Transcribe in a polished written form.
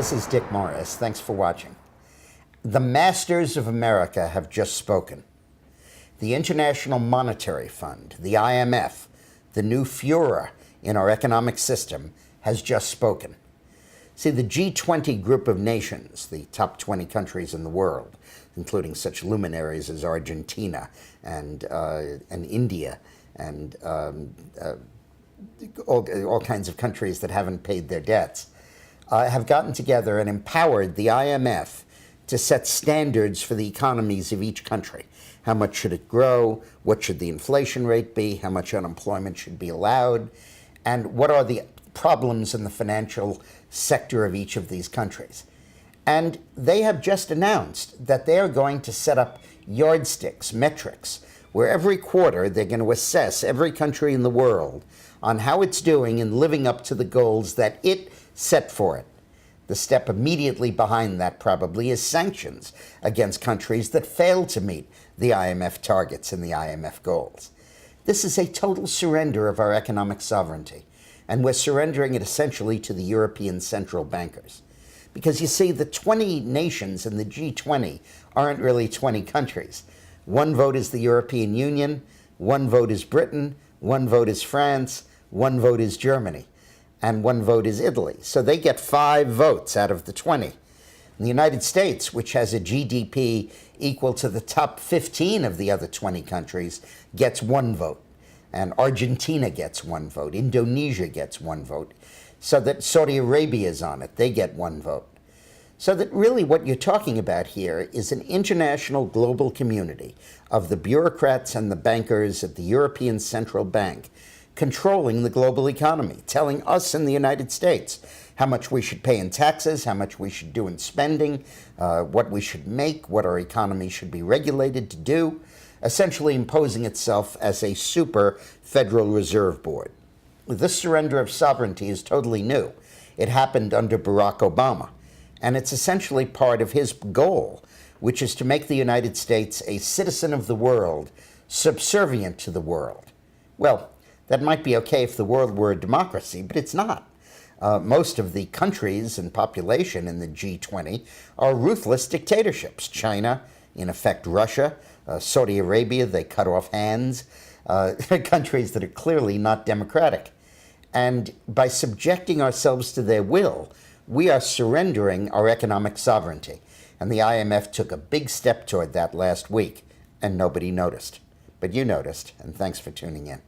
this is Dick Morris. Thanks for watching. The masters of America have just spoken. The International Monetary Fund, the IMF, the new Führer in our economic system, has just spoken. See, the G20 group of nations, the top 20 countries in the world, including such luminaries as Argentina and India and all kinds of countries that haven't paid their debts, have gotten together and empowered the IMF to set standards for the economies of each country. How much should it grow? What should the inflation rate be? How much unemployment should be allowed? And what are the problems in the financial sector of each of these countries? And they have just announced that they are going to set up yardsticks, metrics, where every quarter they're going to assess every country in the world on how it's doing in living up to the goals that it set for it. The step immediately behind that probably is sanctions against countries that fail to meet the IMF targets and the IMF goals. This is a total surrender of our economic sovereignty, and we're surrendering it essentially to the European central bankers. Because you see, the 20 nations in the G20 aren't really 20 countries. One vote is the European Union, one vote is Britain, one vote is France, one vote is Germany, and one vote is Italy. So they get 5 votes out of the 20. The United States, which has a GDP equal to the top 15 of the other 20 countries, gets 1 vote. And Argentina gets 1 vote. Indonesia gets 1 vote. So that Saudi Arabia is on it. They get 1 vote. So that really what you're talking about here is an international global community of the bureaucrats and the bankers at the European Central Bank controlling the global economy, telling us in the United States how much we should pay in taxes, how much we should do in spending, what we should make, what our economy should be regulated to do, essentially imposing itself as a super Federal Reserve Board. This surrender of sovereignty is totally new. It happened under Barack Obama, and it's essentially part of his goal, which is to make the United States a citizen of the world, subservient to the world. Well, that might be okay if the world were a democracy, but it's not. Most of the countries and population in the G20 are ruthless dictatorships. China, in effect Russia, Saudi Arabia, they cut off hands, countries that are clearly not democratic. And by subjecting ourselves to their will, we are surrendering our economic sovereignty. And the IMF took a big step toward that last week, and nobody noticed. But you noticed, and thanks for tuning in.